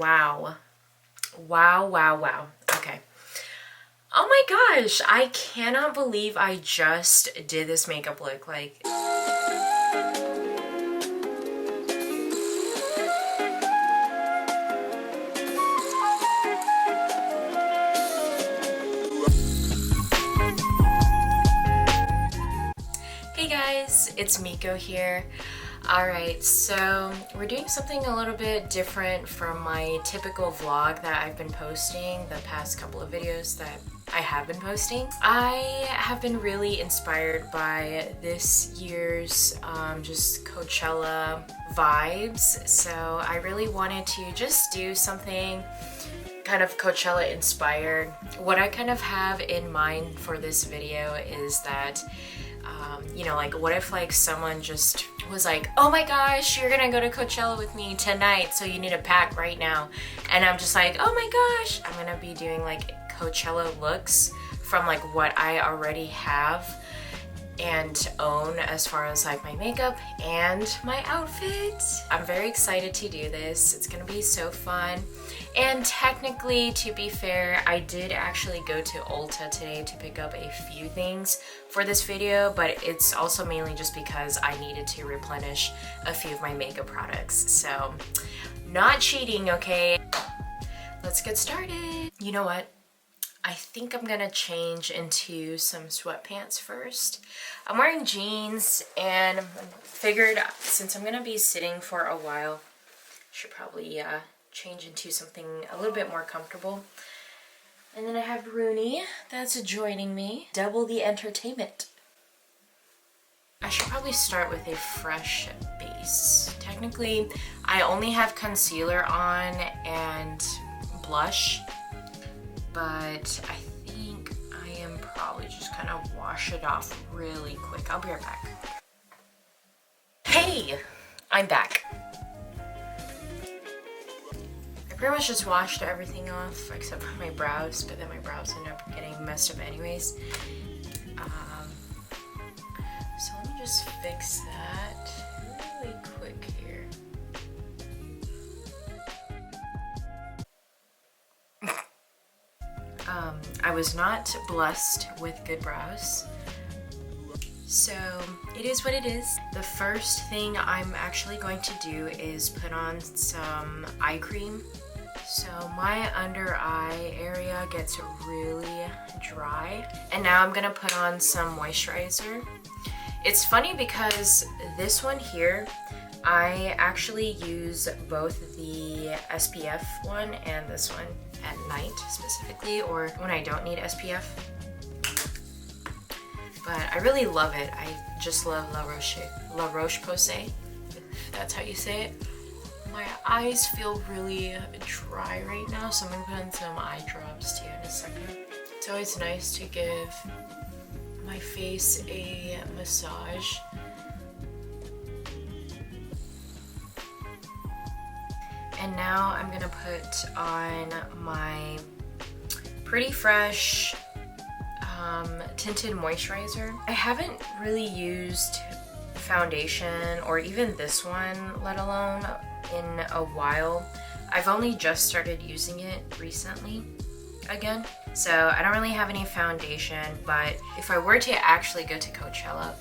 Wow. Wow, wow, wow. Okay. Oh my gosh, I cannot believe I just did this makeup look. Like, hey guys, it's Miko here. Alright, so we're doing something a little bit different from my typical vlog that I've been posting the past couple of videos that I have been posting. I have been really inspired by this year's just Coachella vibes, so I really wanted to just do something kind of Coachella inspired. What I kind of have in mind for this video is that you know, like, what if like someone just was like, oh my gosh, you're gonna go to Coachella with me tonight, so you need to pack right now. And I'm just like, oh my gosh, I'm gonna be doing like Coachella looks from like what I already have and own as far as like my makeup and my outfit. I'm very excited to do this. It's gonna be so fun. And technically, to be fair, I did actually go to Ulta today to pick up a few things for this video, but it's also mainly just because I needed to replenish a few of my makeup products. So, not cheating, okay? Let's get started. You know what? I think I'm gonna change into some sweatpants first. I'm wearing jeans and figured since I'm gonna be sitting for a while, I should probably change into something a little bit more comfortable. And then I have Rooney that's joining me. Double the entertainment. I should probably start with a fresh base. Technically, I only have concealer on and blush, but I think I am probably just kind of wash it off really quick. I'll be right back. Hey, I'm back. I pretty much just washed everything off except for my brows, but then my brows end up getting messed up anyways. So let me just fix that really quick here. I was not blessed with good brows, so it is what it is. The first thing I'm actually going to do is put on some eye cream. So my under eye area gets really dry. And now I'm gonna put on some moisturizer. It's funny because this one here, I actually use both the SPF one and this one at night specifically, or when I don't need SPF. But I really love it. I just love La Roche-Posay, if that's how you say it. My eyes feel really dry right now, so I'm gonna put on some eye drops too in a second. It's always nice to give my face a massage. And now I'm gonna put on my Pretty Fresh tinted moisturizer. I haven't really used foundation or even this one, let alone in a while. I've only just started using it recently again, so I don't really have any foundation, but if I were to actually go to Coachella,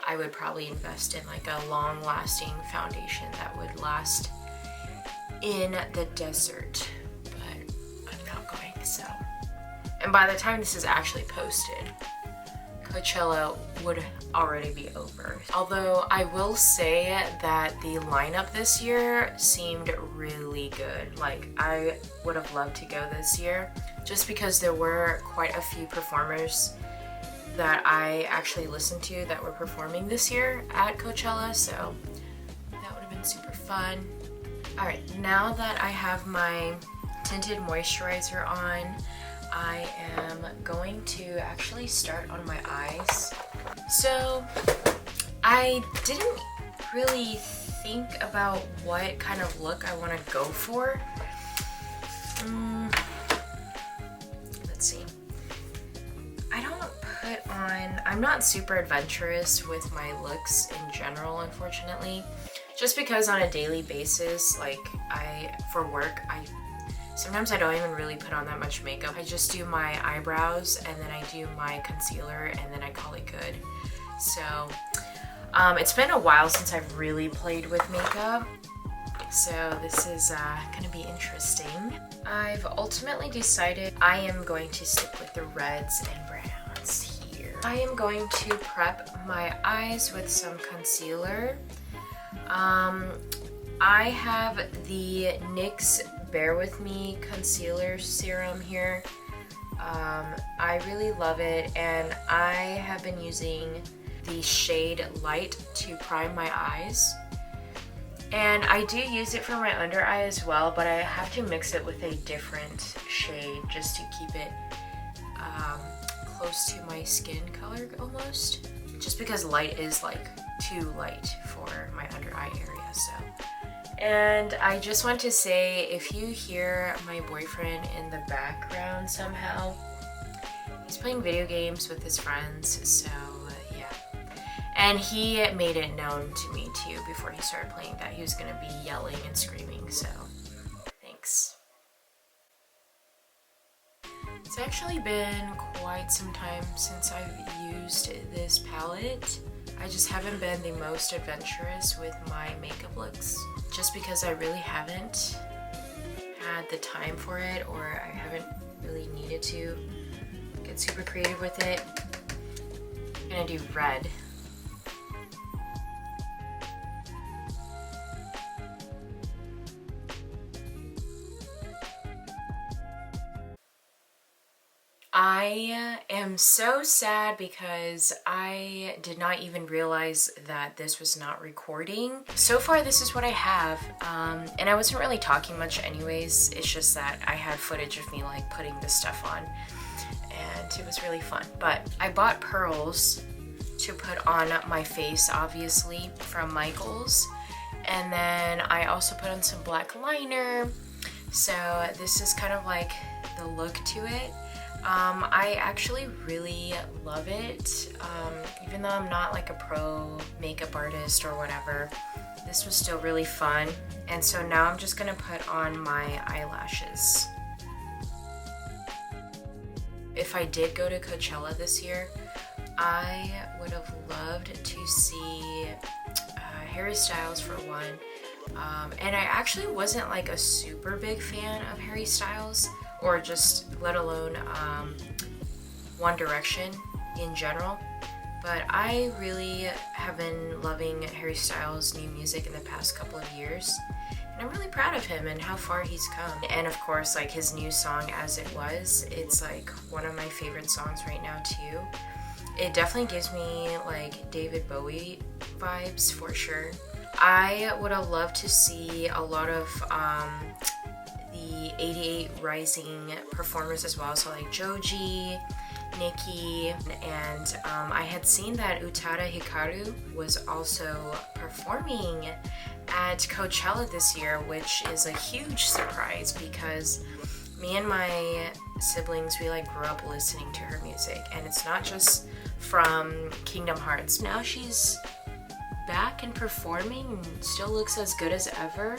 I would probably invest in like a long-lasting foundation that would last in the desert, but I'm not going, so. And by the time this is actually posted, Coachella would already be over. Although I will say that the lineup this year seemed really good. Like, I would have loved to go this year just because there were quite a few performers that I actually listened to that were performing this year at Coachella, so that would have been super fun. Alright, now that I have my tinted moisturizer on, I am going to actually start on my eyes. So I didn't really think about what kind of look I want to go for. Let's see. I don't put on, I'm not super adventurous with my looks in general, unfortunately, Just because on a daily basis, like for work, sometimes I don't even really put on that much makeup. I just do my eyebrows and then I do my concealer and then I call it good. So it's been a while since I've really played with makeup. So this is gonna be interesting. I've ultimately decided I am going to stick with the reds and browns here. I am going to prep my eyes with some concealer. I have the NYX Bear With Me concealer serum here. I really love it, and I have been using the shade Light to prime my eyes. And I do use it for my under eye as well, but I have to mix it with a different shade just to keep it close to my skin color almost. Just because Light is like too light for my under eye area, so. And I just want to say, if you hear my boyfriend in the background somehow, he's playing video games with his friends, so yeah. And he made it known to me too before he started playing that he was gonna be yelling and screaming, so thanks. It's actually been quite some time since I've used this palette. I just haven't been the most adventurous with my makeup looks, just because I really haven't had the time for it, or I haven't really needed to get super creative with it. I'm gonna do red. I am so sad because I did not even realize that this was not recording. So far, this is what I have, and I wasn't really talking much anyways. It's just that I had footage of me like putting this stuff on, and it was really fun. But I bought pearls to put on my face, obviously, from Michael's, and then I also put on some black liner. So this is kind of like the look to it. I actually really love it, even though I'm not like a pro makeup artist or whatever. This was still really fun, and so now I'm just gonna put on my eyelashes. If I did go to Coachella this year, I would have loved to see Harry Styles for one, and I actually wasn't like a super big fan of Harry Styles, or just let alone One Direction in general. But I really have been loving Harry Styles' new music in the past couple of years. And I'm really proud of him and how far he's come. And of course, like his new song, As It Was, it's like one of my favorite songs right now too. It definitely gives me like David Bowie vibes for sure. I would have loved to see a lot of the 88 Rising performers as well, so like Joji, Nikki, and I had seen that Utada Hikaru was also performing at Coachella this year, which is a huge surprise because me and my siblings, we like grew up listening to her music, and it's not just from Kingdom Hearts. Now she's back and performing and still looks as good as ever.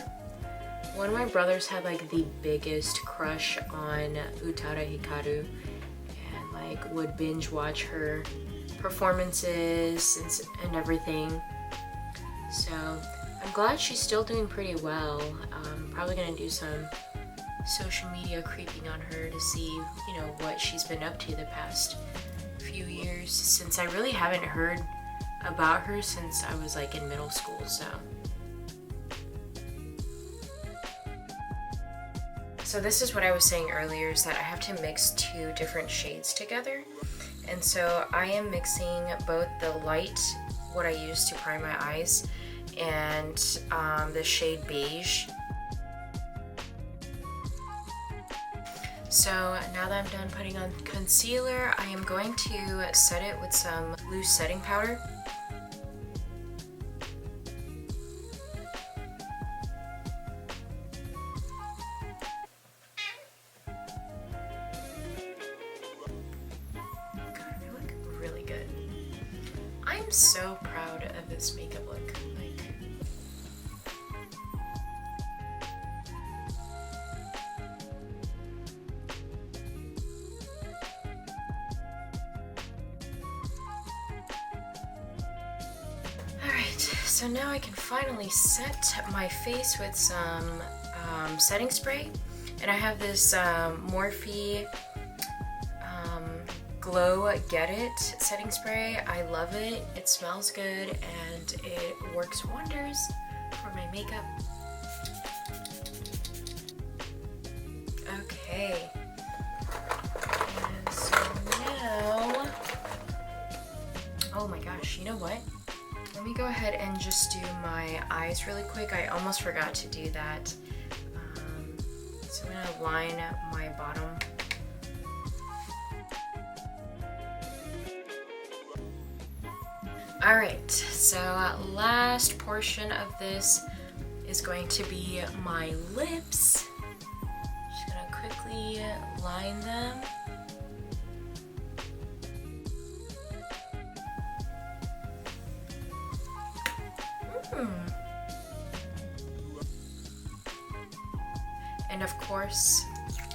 One of my brothers had like the biggest crush on Utada Hikaru and like would binge watch her performances and everything. So I'm glad she's still doing pretty well. Probably gonna do some social media creeping on her to see, you know, what she's been up to the past few years, since I really haven't heard about her since I was like in middle school, so. So this is what I was saying earlier, is that I have to mix two different shades together. And so I am mixing both the light, what I use to prime my eyes, and the shade Beige. So now that I'm done putting on concealer, I am going to set it with some loose setting powder. I'm so proud of this makeup look. Like, so now I can finally set my face with some setting spray. And I have this Morphe Glow Get It setting spray. I love it. It smells good and it works wonders for my makeup. Okay. And so now, oh my gosh, you know what? Let me go ahead and just do my eyes really quick. I almost forgot to do that. So I'm gonna line my bottom. All right, so last portion of this is going to be my lips. Just gonna quickly line them. And of course,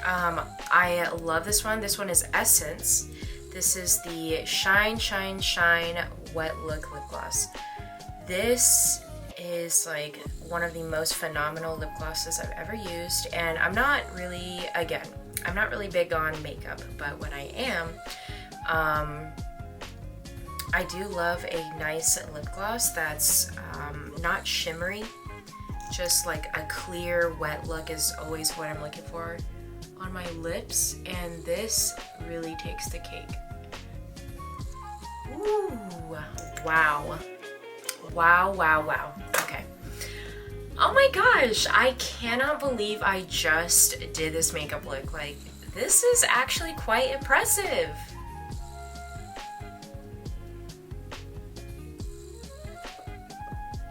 I love this one. This one is Essence. This is the Shine, Shine, Shine Wet Look Lip Gloss. This is like one of the most phenomenal lip glosses I've ever used. And I'm not really big on makeup, but when I am, I do love a nice lip gloss that's not shimmery. Just like a clear, wet look is always what I'm looking for on my lips, and this really takes the cake. Ooh, wow. Wow, wow, wow. Okay. Oh my gosh, I cannot believe I just did this makeup look. Like, this is actually quite impressive.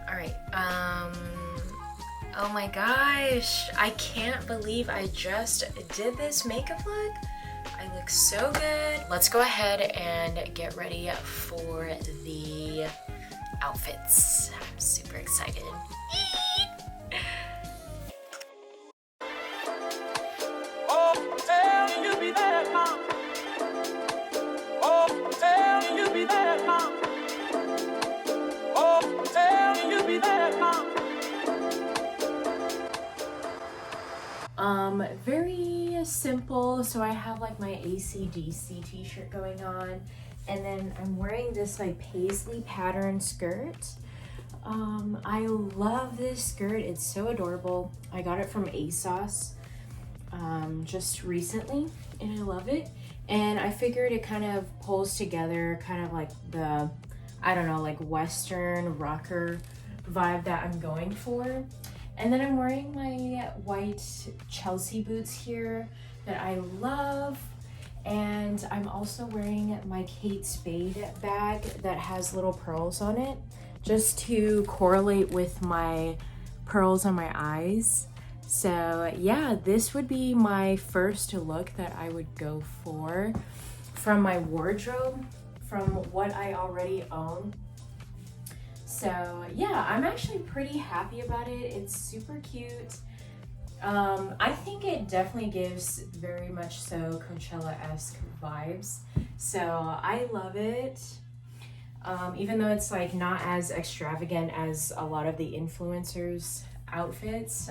All right, oh my gosh, I can't believe I just did this makeup look. I look so good. Let's go ahead and get ready for the outfits. I'm super excited. Very simple. So I have like my AC/DC t-shirt going on, and then I'm wearing this like paisley pattern skirt. I love this skirt. It's so adorable. I got it from ASOS just recently, and I love it. And I figured it kind of pulls together kind of like the, I don't know, like Western rocker vibe that I'm going for. And then I'm wearing my white Chelsea boots here that I love. And I'm also wearing my Kate Spade bag that has little pearls on it, just to correlate with my pearls on my eyes. So yeah, this would be my first look that I would go for from my wardrobe, from what I already own. So yeah, I'm actually pretty happy about it. It's super cute. I think it definitely gives very much so Coachella-esque vibes. So I love it. Even though it's like not as extravagant as a lot of the influencers' outfits.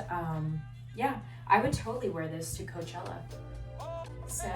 Yeah, I would totally wear this to Coachella. So